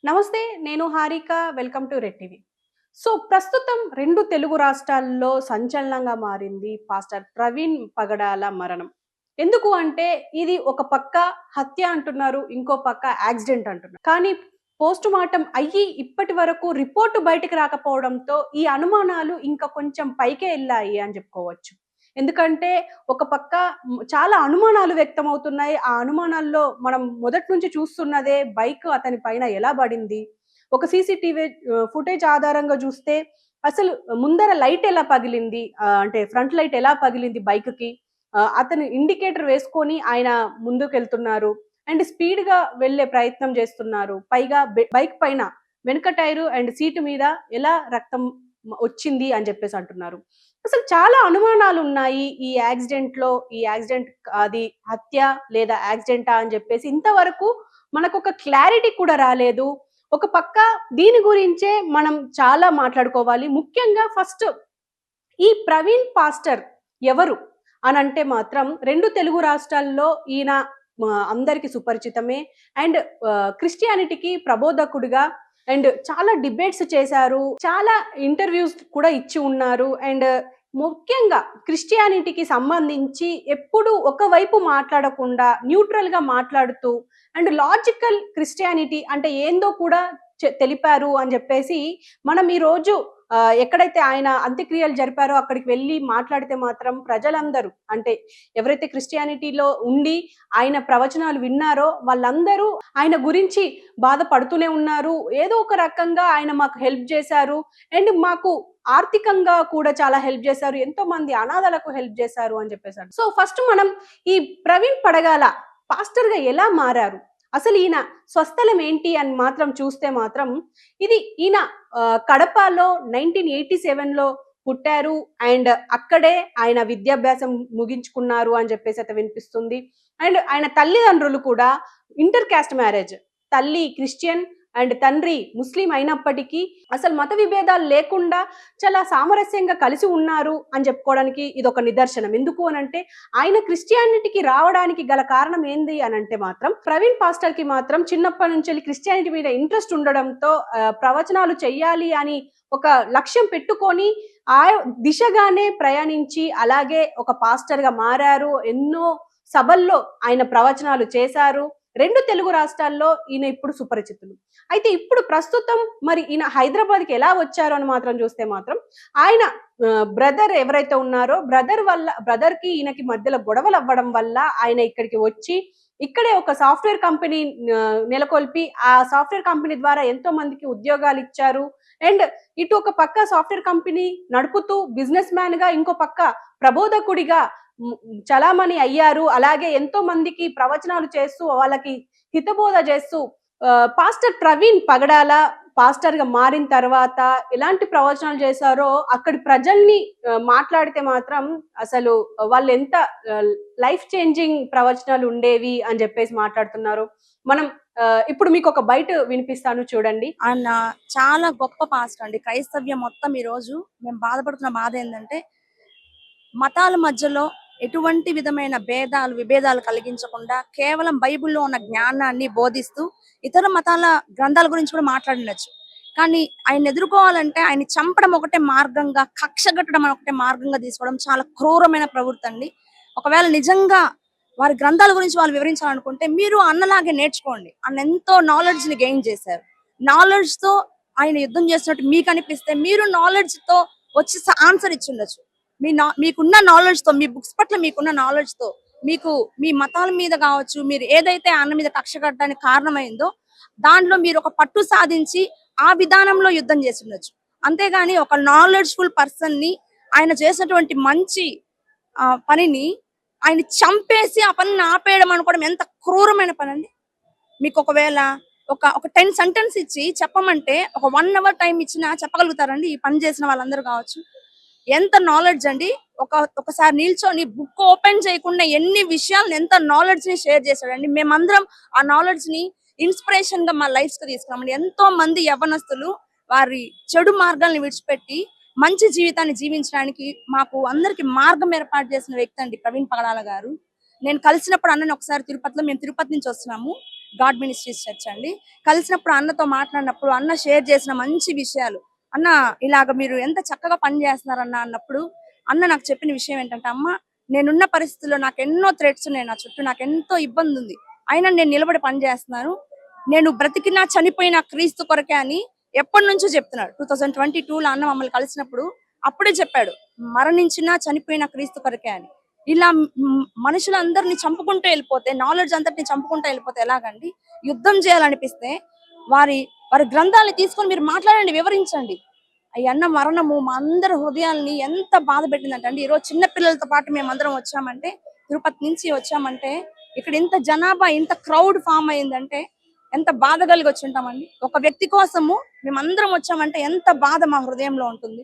నమస్తే. నేను Harika. Welcome to red TV. ప్రస్తుతం 2 తెలుగు రాష్ట్రాల్లో సంచలనంగా మారింది పాస్టర్ ప్రవీణ్ పగడాల మరణం. ఎందుకు అంటే ఇది ఒక పక్క హత్య అంటున్నారు. ఇంకో పక్క యాక్సిడెంట్ అంటున్నారు. కానీ పోస్ట్‌మార్టం అయ్యి ఇప్పటి వరకు రిపోర్ట్ బయటికి రాకపోవడంతో ఈ అనుమానాలు ఇంకా కొంచెం పైకే ఎళ్ళాయి అని చెప్పుకోవచ్చు. ఎందుకంటే ఒక పక్క చాలా అనుమానాలు వ్యక్తమవుతున్నాయి. ఆ అనుమానాల్లో మనం మొదటి నుంచి చూస్తున్నదే బైక్ అతని పైన ఎలా పడింది? ఒక సీసీటీవీ ఫుటేజ్ ఆధారంగా చూస్తే అసలు ముందర లైట్ ఎలా పగిలింది? అంటే ఫ్రంట్ లైట్ ఎలా పగిలింది బైక్‌కి? అతను ఇండికేటర్ వేసుకొని ఆయన ముందుకెళ్తున్నారు. అండ్ స్పీడ్‌గా వెళ్ళే ప్రయత్నం చేస్తున్నారు. పైగా బైక్ పైన వెనక టైరు అండ్ సీటు మీద ఎలా రక్తం వచ్చింది అని చెప్పేసి అంటున్నారు. అసలు చాలా అనుమానాలున్నాయి. ఈ యాక్సిడెంట్ అది హత్య లేదా యాక్సిడెంటా అని జెప్పేసి ఇంతవరకు మనకొక క్లారిటీ కూడా రాలేదు. ఒక పక్క దీని గురించే మనం చాలా మాట్లాడుకోవాలి. ముఖ్యంగా ఫస్ట్ ఈ ప్రవీణ్ పాస్టర్ ఎవరు? అనంటే మాత్రం 2 తెలుగు రాష్ట్రాల్లో ఈయన అందరికి సుపరిచితమే. అండ్ క్రిస్టియానిటీకి ప్రబోధకుడిగా అండ్ చాలా డిబేట్స్ చేశారు. చాలా ఇంటర్వ్యూస్ కూడా ఇచ్చి ఉన్నారు. అండ్ ముఖ్యంగా క్రిస్టియానిటీకి సంబంధించి ఎప్పుడు ఒకవైపు మాట్లాడకుండా న్యూట్రల్‌గా మాట్లాడుతూ అండ్ లాజికల్ క్రిస్టియానిటీ అంటే ఏందో కూడా తెలిపారు అని జెప్పేసి మనం ఈరోజు ఎక్కడైతే ఆయన అంత్యక్రియలు జరిపారో అక్కడికి వెళ్లి మాట్లాడితే మాత్రం ప్రజలందరూ అంటే ఎవరైతే క్రిస్టియానిటీలో ఉండి ఆయన ప్రవచనాలు విన్నారో వాళ్ళందరూ ఆయన గురించి బాధపడుతూనే ఉన్నారు. ఏదో ఒక రకంగా ఆయన మాకు హెల్ప్ చేశారు. అండ్ మాకు ఆర్థికంగా కూడా చాలా హెల్ప్ చేశారు. ఎంతో మంది అనాథలకు హెల్ప్ చేశారు అని చెప్పేసారు. ఫస్ట్ మనం ఈ ప్రవీణ్ పడగాల పాస్టర్‌గా ఎలా మారారు? అసలు ఈయన స్వస్థలం ఏంటి అని మాత్రం చూస్తే మాత్రం ఇది ఈయన కడపలో 1987లో పుట్టారు. అండ్ అక్కడే ఆయన విద్యాభ్యాసం ముగించుకున్నారు అని చెప్పేసి అయితే వినిపిస్తుంది. అండ్ ఆయన తల్లిదండ్రులు కూడా ఇంటర్ కాస్ట్ మ్యారేజ్. తల్లి క్రిస్టియన్ అండ్ తండ్రి ముస్లిం అయినప్పటికీ అసలు మత విభేదాలు లేకుండా చాలా సామరస్యంగా కలిసి ఉన్నారు అని చెప్పుకోవడానికి ఇదొక నిదర్శనం. ఎందుకు అనంటే ఆయన క్రిస్టియానిటీకి రావడానికి గల కారణం ఏంది అనంటే మాత్రం ప్రవీణ్ పాస్టర్ కి మాత్రం చిన్నప్పటి నుంచి క్రిస్టియానిటీ మీద ఇంట్రెస్ట్ ఉండడంతో ప్రవచనాలు చెయ్యాలి అని ఒక లక్ష్యం పెట్టుకొని ఆ దిశగానే ప్రయాణించి అలాగే ఒక పాస్టర్ గా మారారు. ఎన్నో సభల్లో ఆయన ప్రవచనాలు చేశారు. 2 తెలుగు రాష్ట్రాల్లో ఈయన ఇప్పుడు సుపరిచితులు. అయితే ఇప్పుడు ప్రస్తుతం మరి ఈయన హైదరాబాద్‌కి ఎలా వచ్చారు అని మాత్రం చూస్తే మాత్రం ఆయన బ్రదర్ ఎవరైతే ఉన్నారో బ్రదర్‌కి ఈయనకి మధ్యలో గొడవలు అవ్వడం వల్ల ఆయన ఇక్కడికి వచ్చి ఇక్కడే ఒక సాఫ్ట్‌వేర్ కంపెనీ నెలకొల్పి ఆ సాఫ్ట్‌వేర్ కంపెనీ ద్వారా ఎంతో మందికి ఉద్యోగాలు ఇచ్చారు. అండ్ ఇటు ఒక పక్క సాఫ్ట్‌వేర్ కంపెనీ నడుపుతూ బిజినెస్ మ్యాన్‌గా ఇంకో పక్క ప్రబోధకుడిగా చలామణి అయ్యారు. అలాగే ఎంతో మందికి ప్రవచనాలు చేస్తూ వాళ్ళకి హితబోధ చేస్తూ పాస్టర్ ప్రవీణ్ పగడాల పాస్టర్‌గా మారిన తర్వాత ఎలాంటి ప్రవచనాలు చేశారో అక్కడి ప్రజల్ని మాట్లాడితే మాత్రం అసలు వాళ్ళెంత లైఫ్ చేంజింగ్ ప్రవచనాలు ఉండేవి అని చెప్పేసి మాట్లాడుతున్నారు. మనం ఇప్పుడు మీకొక బైట్ వినిపిస్తాను చూడండి. ఆయన చాలా గొప్ప పాస్టర్ అండి. క్రైస్తవ్యం మొత్తం ఈరోజు మేము బాధపడుతున్న బాధ ఏందంటే, మతాల మధ్యలో ఎటువంటి విధమైన విభేదాలు కలిగించకుండా కేవలం బైబిల్‌లో ఉన్న జ్ఞానాన్ని బోధిస్తూ ఇతర మతాల గ్రంథాల గురించి కూడా మాట్లాడుండొచ్చు. కానీ ఆయన్ని ఎదుర్కోవాలంటే ఆయన్ని చంపడం ఒకటే మార్గంగా, కక్ష కట్టడం ఒకటే మార్గంగా తీసుకోవడం చాలా క్రూరమైన ప్రవృత్తి అండి. ఒకవేళ నిజంగా వారి గ్రంథాల గురించి వాళ్ళు వివరించాలనుకుంటే మీరు అన్నలాగే నేర్చుకోండి. అన్న ఎంతో నాలెడ్జ్‌ని గెయిన్ చేశారు. నాలెడ్జ్‌తో ఆయన యుద్ధం చేస్తున్నట్టు మీకు అనిపిస్తే మీరు నాలెడ్జ్‌తో వచ్చి ఆన్సర్ ఇచ్చుండొచ్చు. మీకున్న నాలెడ్జ్ తో, మీ బుక్స్ పట్ల మీకున్న నాలెడ్జ్ తో, మీకు మీ మతాల మీద కావచ్చు, మీరు ఏదైతే అన్న మీద కక్ష కట్టడానికి కారణమైందో దాంట్లో మీరు ఒక పట్టు సాధించి ఆ విధానంలో యుద్ధం చేసి ఉండొచ్చు. అంతేగాని ఒక నాలెడ్జ్ఫుల్ పర్సన్ ని ఆయన చేసినటువంటి మంచి పనిని ఆయన చంపేసి ఆ పనిని ఆపేయడం అనుకోవడం ఎంత క్రూరమైన పని అండి. మీకు ఒకవేళ ఒక 10 సెంటెన్స్ ఇచ్చి చెప్పమంటే ఒక 1 అవర్ టైం ఇచ్చినా చెప్పగలుగుతారండి ఈ పని చేసిన వాళ్ళందరూ కావచ్చు. ఎంత నాలెడ్జ్ అండి. ఒకసారి నిల్చొని బుక్ ఓపెన్ చేయకుండా ఎన్ని విషయాలను ఎంత నాలెడ్జ్ ని షేర్ చేశాడండి. మేమందరం ఆ నాలెడ్జ్ ని ఇన్స్పిరేషన్ గా మా లైఫ్స్ కి తీసుకున్నామండి. ఎంతో మంది యవ్వనస్తులు వారి చెడు మార్గాలను విడిచిపెట్టి మంచి జీవితాన్ని జీవించడానికి మాకు అందరికి మార్గం ఏర్పాటు చేసిన వ్యక్తి అండి ప్రవీణ్ పగడాల గారు. నేను కలిసినప్పుడు అన్నని ఒకసారి తిరుపతిలో, మేము తిరుపతి నుంచి వస్తున్నాము, గాడ్ మినిస్ట్రీస్ చర్చ్ అండి. కలిసినప్పుడు అన్నతో మాట్లాడినప్పుడు అన్న షేర్ చేసిన మంచి విషయాలు, అన్న ఇలాగ మీరు ఎంత చక్కగా పని చేస్తున్నారన్న అన్నప్పుడు అన్న నాకు చెప్పిన విషయం ఏంటంటే, అమ్మ నేనున్న పరిస్థితుల్లో నాకు ఎన్నో థ్రెట్స్ ఉన్నాయి, నా చుట్టూ నాకు ఎంతో ఇబ్బంది ఉంది, అయినా నేను నిలబడి పని చేస్తున్నాను, నేను బ్రతికినా చనిపోయినా క్రీస్తు కొరకే అని ఎప్పటి నుంచో చెప్తున్నాడు. 2022లో అన్న మమ్మల్ని కలిసినప్పుడు అప్పుడే చెప్పాడు, మరణించినా చనిపోయినా క్రీస్తు కొరకే అని. ఇలా మనుషులందరినీ చంపుకుంటూ వెళ్ళిపోతే, నాలెడ్జ్ అంతటిని చంపుకుంటూ వెళ్ళిపోతే ఎలాగండి? యుద్ధం చేయాలనిపిస్తే వారి వారి గ్రంథాలను తీసుకొని మీరు మాట్లాడండి, వివరించండి. ఈ అన్న మరణము మా అందరి హృదయాల్ని ఎంత బాధ పెట్టిందంటే అండి, ఈరోజు చిన్న పిల్లలతో పాటు మేమందరం వచ్చామంటే, తిరుపతి నుంచి వచ్చామంటే ఇక్కడ ఇంత జనాభా ఇంత క్రౌడ్ ఫామ్ అయిందంటే ఎంత బాధ కలిగి వచ్చి ఉంటామండి. ఒక వ్యక్తి కోసము మేమందరం వచ్చామంటే ఎంత బాధ మా హృదయంలో ఉంటుంది.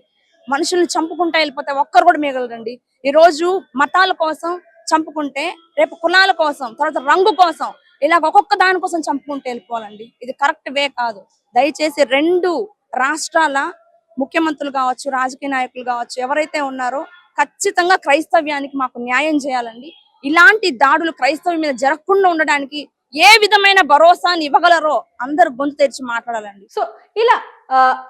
మనుషుల్ని చంపుకుంటా వెళ్ళిపోతే ఒక్కరు కూడా మిగలరండి. ఈ రోజు మతాల కోసం చంపుకుంటే రేపు కులాల కోసం, తర్వాత రంగు కోసం, ఇలా ఒక్కొక్క దాని కోసం చంపుకుంటూ వెళ్ళిపోవాలండి. ఇది కరెక్ట్ వే కాదు. దయచేసి 2 రాష్ట్రాల ముఖ్యమంత్రులు కావచ్చు, రాజకీయ నాయకులు కావచ్చు, ఎవరైతే ఉన్నారో ఖచ్చితంగా క్రైస్తవ్యానికి మాకు న్యాయం చేయాలండి. ఇలాంటి దాడులు క్రైస్తవం మీద జరగకుండా ఉండడానికి ఏ విధమైన భరోసాని ఇవ్వగలరో అందరు గొంతు తెరిచి మాట్లాడాలండి. సో ఇలా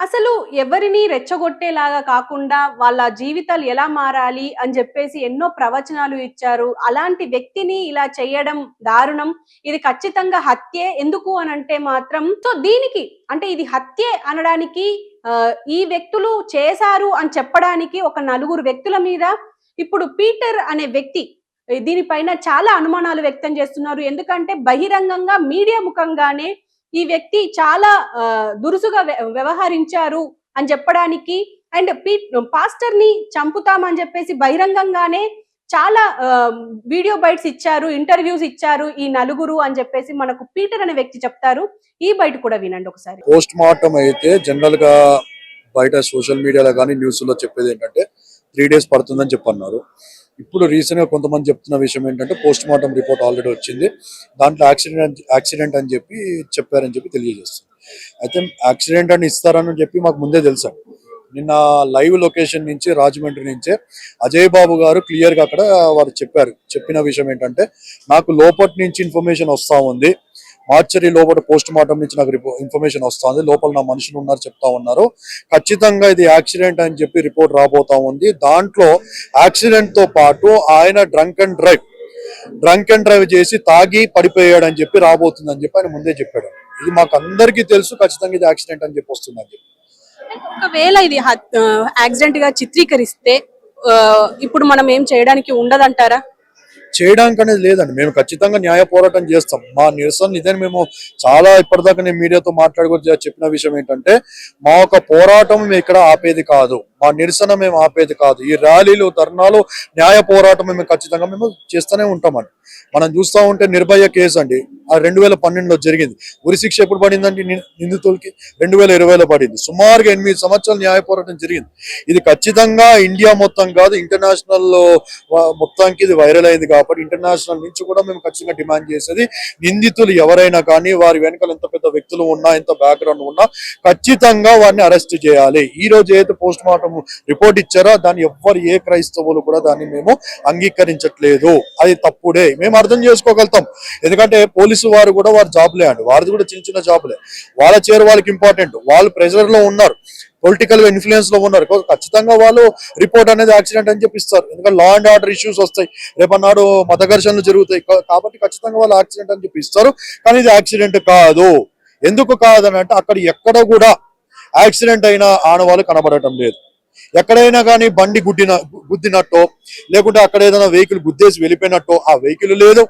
అసలు ఎవరిని రెచ్చగొట్టేలాగా కాకుండా వాళ్ళ జీవితాలు ఎలా మారాలి అని చెప్పేసి ఎన్నో ప్రవచనాలు ఇచ్చారు. అలాంటి వ్యక్తిని ఇలా చేయడం దారుణం. ఇది ఖచ్చితంగా హత్యే. ఎందుకు అని అంటే మాత్రం సో దీనికి అంటే ఇది హత్యే అనడానికి ఈ వ్యక్తులు చేశారు అని చెప్పడానికి ఒక 4 వ్యక్తుల మీద ఇప్పుడు పీటర్ అనే వ్యక్తి దీనిపైన చాలా అనుమానాలు వ్యక్తం చేస్తున్నారు. ఎందుకంటే బహిరంగంగా మీడియా ముఖంగానే ఈ వ్యక్తి చాలా దురుసుగా వ్యవహరించారు అని చెప్పడానికి, అండ్ పాస్టర్ ని చంపుతామని చెప్పేసి బహిరంగంగానే చాలా వీడియో బైట్స్ ఇచ్చారు, ఇంటర్వ్యూస్ ఇచ్చారు ఈ 4 అని చెప్పేసి మనకు పీటర్ అనే వ్యక్తి చెప్తారు. ఈ బయట కూడా వినండి ఒకసారి. పోస్ట్ మార్టం అయితే జనరల్ గా బయట సోషల్ మీడియాలో కానీ న్యూస్ లో చెప్పేది ఏంటంటే 3 days పడుతుందని చెప్పన్నారు. ఇప్పుడు రీసెంట్ గా కొంతమంది చెప్తున్న విషయం ఏంటంటే పోస్ట్ మార్టం రిపోర్ట్ ఆల్రెడీ వచ్చింది, దాంట్లో యాక్సిడెంట్ అని చెప్పి చెప్పారని చెప్పి తెలియజేస్తుంది. అయితే యాక్సిడెంట్ అని ఇస్తారని చెప్పి మాకు ముందే తెలుసు. నిన్న లైవ్ లొకేషన్ నుంచి రాజమండ్రి నుంచే అజయ్ బాబు గారు క్లియర్ గా అక్కడ వారు చెప్పిన విషయం ఏంటంటే, నాకు లోపటి నుంచి ఇన్ఫర్మేషన్ వస్తా ఉంది, మార్చరీ లోపల పోస్ట్ మార్టం నుంచి నాకు ఇన్ఫర్మేషన్ వస్తుంది, లోపల నా మనుషులు ఉన్నారు చెప్తా ఉన్నారు, ఖచ్చితంగా ఇది యాక్సిడెంట్ అని చెప్పి రిపోర్ట్ రాబోతా ఉంది. దాంట్లో యాక్సిడెంట్ తో పాటు ఆయన డ్రంక్ అండ్ డ్రైవ్ చేసి తాగి పడిపోయాడు అని చెప్పి రాబోతుంది అని చెప్పి ఆయన ముందే చెప్పాడు. ఇది మాకు అందరికీ తెలుసు, ఖచ్చితంగా ఇది యాక్సిడెంట్ అని చెప్పి వస్తుంది అని చెప్పి. ఒకవేళ ఇది యాక్సిడెంట్ గా చిత్రీకరిస్తే ఇప్పుడు మనం ఏం చేయడానికి ఉండదంటారా? చేయడానికి అనేది లేదండి. మేము ఖచ్చితంగా న్యాయ పోరాటం చేస్తాం. మా నిరసన ఇదే. మేము చాలా ఇప్పటిదాకా నేను మీడియాతో మాట్లాడుకో చెప్పిన విషయం ఏంటంటే, మా యొక్క పోరాటం మేము ఇక్కడ ఆపేది కాదు, మా నిరసన మేము ఆపేది కాదు. ఈ ర్యాలీలు, ధర్నాలు, న్యాయ పోరాటం మేము ఖచ్చితంగా మేము చేస్తూనే ఉంటామండి. మనం చూస్తూ ఉంటే నిర్భయ కేసు అండి, ఆ 2012లో జరిగింది. ఉరి శిక్ష ఎప్పుడు పడిందండి నిందితులకి? 2020లో పడింది. సుమారుగా 8 సంవత్సరాలు న్యాయ పోరాటం జరిగింది. ఇది ఖచ్చితంగా ఇండియా మొత్తం కాదు, ఇంటర్నేషనల్ మొత్తానికి ఇది వైరల్ అయింది కాబట్టి ఇంటర్నేషనల్ నుంచి కూడా మేము ఖచ్చితంగా డిమాండ్ చేసేది, నిందితులు ఎవరైనా కానీ వారి వెనకాల ఎంత పెద్ద వ్యక్తులు ఉన్నా, ఎంత బ్యాక్గ్రౌండ్ ఉన్నా ఖచ్చితంగా వారిని అరెస్ట్ చేయాలి. ఈ రోజు ఏదైతే పోస్ట్ మార్టం రిపోర్ట్ ఇచ్చారో దాన్ని ఎవ్వరు ఏ క్రైస్తవులు కూడా దాన్ని మేము అంగీకరించట్లేదు. అది తప్పుడే, మేము అర్థం చేసుకోగలుగుతాం. ఎందుకంటే పోలీసు వారు కూడా వారి జాబ్లే అండి, వారిది కూడా చిన్న జాబ్లే. వాళ్ళ వాళ్ళకి ఇంపార్టెంట్, వాళ్ళు ప్రెషర్ లో ఉన్నారు, పొలిటికల్ గా ఇన్ఫ్లుయెన్స్ లో ఉన్నారు. ఖచ్చితంగా వాళ్ళు రిపోర్ట్ అనేది యాక్సిడెంట్ అని చెప్పిస్తారు. ఎందుకంటే లా అండ్ ఆర్డర్ ఇష్యూస్ వస్తాయి, రేపన్నాడు మత ఘర్షణలు జరుగుతాయి కాబట్టి ఖచ్చితంగా వాళ్ళు యాక్సిడెంట్ అని చెప్పిస్తారు. కానీ ఇది యాక్సిడెంట్ కాదు. ఎందుకు కాదని అంటే, అక్కడ ఎక్కడ కూడా యాక్సిడెంట్ అయిన ఆనవాళ్ళు కనబడటం లేదు. ఎక్కడైనా కానీ బండి గుద్దినట్టో, లేకుంటే అక్కడ ఏదైనా వెహికల్ గుద్దేసి వెళ్ళిపోయినట్టో ఆ వెహికల్ లేదు.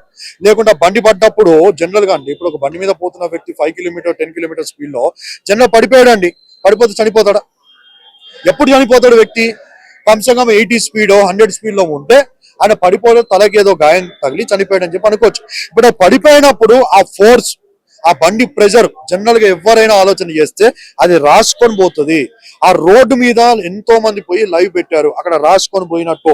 లేకుంటే బండి పడ్డప్పుడు జనరల్ గా అండి, ఇప్పుడు ఒక బండి మీద పోతున్న వ్యక్తి 5 కిలోమీటర్ 10 కిలోమీటర్ స్పీడ్ లో జనరల్ పడిపోయాడండి, పడిపోతే చనిపోతాడా? ఎప్పుడు చనిపోతాడు వ్యక్తి? కమ్సంగా 80 స్పీడ్ 100 స్పీడ్ లో ఉంటే ఆయన పడిపోతే తలకి ఏదో గాయం తగిలి చనిపోయాడని చెప్పి అనుకోవచ్చు. ఇప్పుడు పడిపోయినప్పుడు ఆ ఫోర్స్, ఆ బండి ప్రెషర్ జనరల్ గా ఎవరైనా ఆలోచన చేస్తే అది రాసుకొని పోతుంది. ఆ రోడ్డు మీద ఎంతో మంది పోయి లైవ్ పెట్టారు, అక్కడ రాసుకొని పోయినట్టు,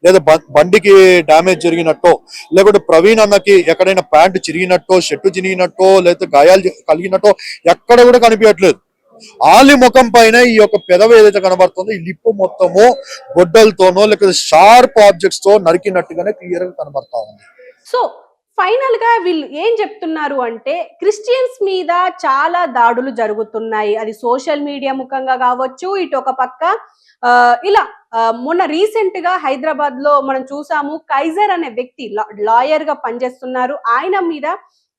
లేదా బండికి డ్యామేజ్ జరిగినట్టో, లేకుంటే ప్రవీణ్ అన్నకి ఎక్కడైనా ప్యాంటు చిరిగినట్టో, షర్టు చిరిగినట్టో, లేకపోతే గాయాలు కలిగినట్టో ఎక్కడ కూడా కనిపించట్లేదు. ఆలి ముఖం పైన ఈ యొక్క పెదవి ఏదైతే కనబడుతుందో ఈ లిప్పు మొత్తము గొడ్డలతోనో లేకపోతే షార్ప్ ఆబ్జెక్ట్స్ తో నరికినట్టుగానే క్లియర్ గా కనబడతా ఉంది. సో ఫైనల్ గా వీళ్ళు ఏం చెప్తున్నారు అంటే క్రిస్టియన్స్ మీద చాలా దాడులు జరుగుతున్నాయి. అది సోషల్ మీడియా ముఖంగా కావచ్చు, ఇటు ఒక పక్క ఇలా మొన్న రీసెంట్ గా హైదరాబాద్ లో మనం చూసాము. కైజర్ అనే వ్యక్తి లాయర్ గా పనిచేస్తున్నారు. ఆయన మీద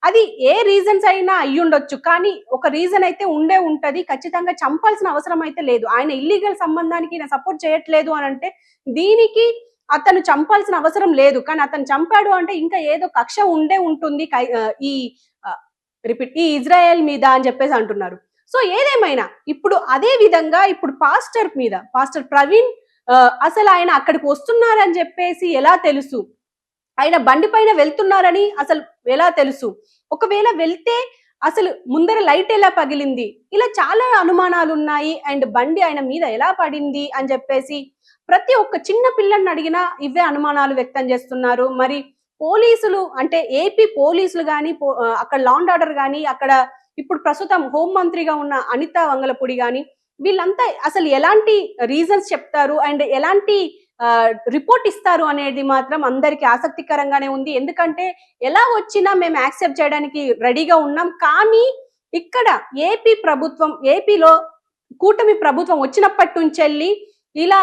అది ఏ రీజన్స్ అయినా అయ్యుండొచ్చు, కానీ ఒక రీజన్ అయితే ఉండే ఉంటది. ఖచ్చితంగా చంపాల్సిన అవసరం అయితే లేదు. ఆయన ఇల్లీగల్ సంబంధానికి నేను సపోర్ట్ చేయట్లేదు అని అంటే దీనికి అతను చంపాల్సిన అవసరం లేదు. కానీ అతను చంపాడు అంటే ఇంకా ఏదో కక్ష ఉండే ఉంటుంది ఈ రిపీట్ ఈ ఇజ్రాయెల్ మీద అని చెప్పేసి అంటున్నారు. సో ఏదేమైనా ఇప్పుడు అదే విధంగా ఇప్పుడు పాస్టర్ మీద, పాస్టర్ ప్రవీణ్ అసలు ఆయన అక్కడికి వస్తున్నారని చెప్పేసి ఎలా తెలుసు? ఆయన బండి పైన వెళ్తున్నారని అసలు ఎలా తెలుసు? ఒకవేళ వెళ్తే అసలు ముందర లైట్ ఎలా పగిలింది? ఇలా చాలా అనుమానాలు ఉన్నాయి. అండ్ బండి ఆయన మీద ఎలా పడింది అని చెప్పేసి ప్రతి ఒక్క చిన్న పిల్లని అడిగినా ఇవే అనుమానాలు వ్యక్తం చేస్తున్నారు. మరి పోలీసులు అంటే ఏపీ పోలీసులు కానీ అక్కడ లా అండ్ ఆర్డర్ కానీ అక్కడ ఇప్పుడు ప్రస్తుతం హోంమంత్రిగా ఉన్న అనిత వంగలపూడి కానీ వీళ్ళంతా అసలు ఎలాంటి రీజన్స్ చెప్తారు అండ్ ఎలాంటి రిపోర్ట్ ఇస్తారు అనేది మాత్రం అందరికి ఆసక్తికరంగానే ఉంది. ఎందుకంటే ఎలా వచ్చినా మేము యాక్సెప్ట్ చేయడానికి రెడీగా ఉన్నాం. కానీ ఇక్కడ ఏపీ ప్రభుత్వం, ఏపీలో కూటమి ప్రభుత్వం వచ్చినప్పటి నుంచి ఇలా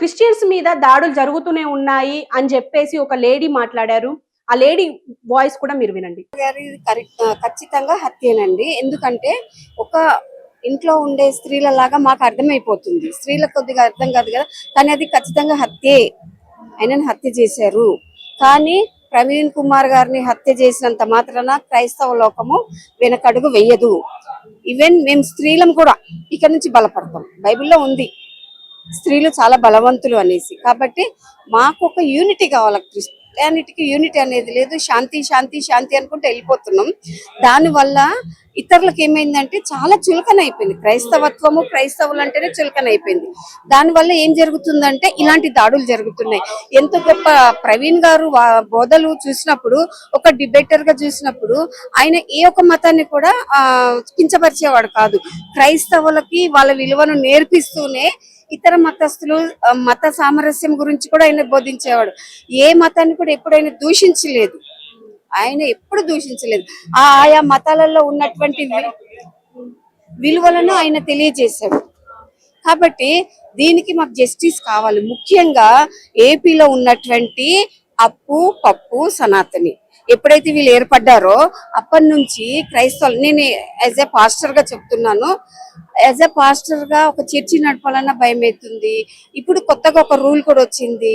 క్రిస్టియన్స్ మీద దాడులు జరుగుతూనే ఉన్నాయి అని చెప్పేసి ఒక లేడీ మాట్లాడారు. ఆ లేడీ వాయిస్ కూడా మీరు వినండి. ఖచ్చితంగా హత్యేనండి. ఎందుకంటే ఒక ఇంట్లో ఉండే స్త్రీల లాగా మాకు అర్థమైపోతుంది. స్త్రీలకు కొద్దిగా అర్థం కాదు కదా, కానీ అది ఖచ్చితంగా హత్యే. ఆయనను హత్య చేశారు. కానీ ప్రవీణ్ కుమార్ గారిని హత్య చేసినంత మాత్రాన క్రైస్తవ లోకము వెనకడుగు వెయ్యదు. ఈవెన్ మేము స్త్రీలం కూడా ఇక నుంచి బలపడతాం. బైబిల్లో ఉంది స్త్రీలు చాలా బలవంతులు అనేసి. కాబట్టి మాకు ఒక యూనిటీ కావాలి. క్రిస్టియానిటీకి యూనిటీ అనేది లేదు. శాంతి శాంతి శాంతి అనుకుంటే వెళ్ళిపోతున్నాం. దానివల్ల ఇతరులకు ఏమైందంటే చాలా చులకన అయిపోయింది. క్రైస్తవత్వము, క్రైస్తవులు అంటేనే చులకన అయిపోయింది. దానివల్ల ఏం జరుగుతుందంటే ఇలాంటి దాడులు జరుగుతున్నాయి. ఎంత గొప్ప ప్రవీణ్ గారు బోధలు చూసినప్పుడు, ఒక డిబేటర్ గా చూసినప్పుడు ఆయన ఏ ఒక్క మతాన్ని కూడా కించపరిచేవాడు కాదు. క్రైస్తవులకి వాళ్ళ విలువను నేర్పిస్తూనే ఇతర మతస్థులు మత సామరస్యం గురించి కూడా ఆయన బోధించేవాడు. ఏ మతాన్ని కూడా ఎప్పుడైనా దూషించలేదు. ఆయన ఎప్పుడు దూషించలేదు. ఆయా మతాలలో ఉన్నటువంటి విలువలను ఆయన తెలియజేశాడు. కాబట్టి దీనికి మాకు జస్టిస్ కావాలి. ముఖ్యంగా ఏపీలో ఉన్నటువంటి అప్పు, పప్పు, సనాతని ఎప్పుడైతే వీళ్ళు ఏర్పడ్డారో అప్పటి నుంచి క్రైస్తవులు, నేను యాజ్ ఏ పాస్టర్ గా చెప్తున్నాను, యాజ్ ఏ పాస్టర్ గా ఒక చర్చి నడపాలన్నా భయం అవుతుంది. ఇప్పుడు కొత్తగా ఒక రూల్ కూడా వచ్చింది.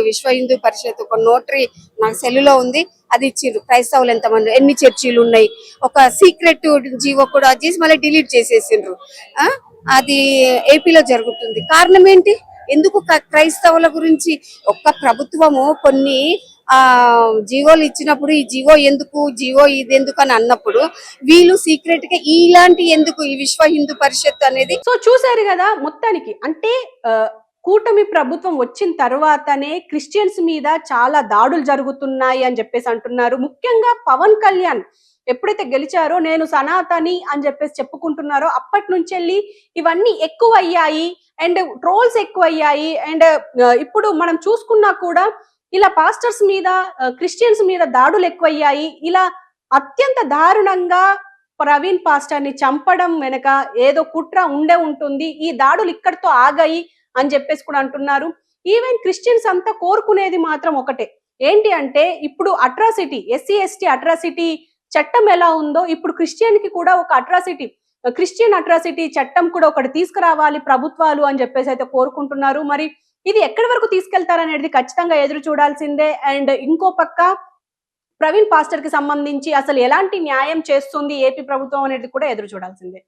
విశ్వ హిందూ పరిషత్ ఒక నోటరీ నాకు సెల్లులో ఉంది, అది ఇచ్చిండ్రు. క్రైస్తవులు ఎంతమంది, ఎన్ని చర్చిలు ఉన్నాయి, ఒక సీక్రెట్ జీవో కూడా చేసి మళ్ళీ డిలీట్ చేసేసిండ్రు. అది ఏపీలో జరుగుతుంది. కారణం ఏంటి? ఎందుకు క్రైస్తవుల గురించి ఒక్క ప్రభుత్వము కొన్ని జీవోలు ఇచ్చినప్పుడు ఈ జీవో ఇది ఎందుకు అని అన్నప్పుడు వీళ్ళు సీక్రెట్ గా ఇలాంటి ఎందుకు ఈ విశ్వ హిందూ పరిషత్ అనేది. సో చూసారు కదా, మొత్తానికి అంటే కూటమి ప్రభుత్వం వచ్చిన తర్వాతనే క్రిస్టియన్స్ మీద చాలా దాడులు జరుగుతున్నాయి అని చెప్పేసి అంటున్నారు. ముఖ్యంగా పవన్ కళ్యాణ్ ఎప్పుడైతే గెలిచారో నేను సనాతని అని చెప్పేసి చెప్పుకుంటున్నారో అప్పటి నుంచి ఇవన్నీ ఎక్కువ అయ్యాయి అండ్ ట్రోల్స్ ఎక్కువ అయ్యాయి. అండ్ ఇప్పుడు మనం చూసుకున్నా కూడా ఇలా పాస్టర్స్ మీద, క్రిస్టియన్స్ మీద దాడులు ఎక్కువయ్యాయి. ఇలా అత్యంత దారుణంగా ప్రవీణ్ పాస్టర్ ని చంపడం వెనక ఏదో కుట్ర ఉండే ఉంటుంది. ఈ దాడులు ఇక్కడితో ఆగాయి అని చెప్పేసి కూడా అంటున్నారు. ఈవెన్ క్రిస్టియన్స్ అంతా కోరుకునేది మాత్రం ఒకటే, ఏంటి అంటే ఇప్పుడు అట్రాసిటీ, ఎస్సీ ఎస్టీ అట్రాసిటీ చట్టం ఎలా ఉందో ఇప్పుడు క్రిస్టియన్ కి కూడా ఒక క్రిస్టియన్ అట్రాసిటీ చట్టం కూడా ఒకటి తీసుకురావాలి ప్రభుత్వాలు అని చెప్పేసి అయితే కోరుకుంటున్నారు. మరి ఇది ఎక్కడి వరకు తీసుకెళ్తారనేది ఖచ్చితంగా ఎదురు చూడాల్సిందే. అండ్ ఇంకో పక్క ప్రవీణ్ పాస్టర్ కి సంబంధించి అసలు ఎలాంటి న్యాయం చేస్తుంది ఏపీ ప్రభుత్వం అనేది కూడా ఎదురు చూడాల్సిందే.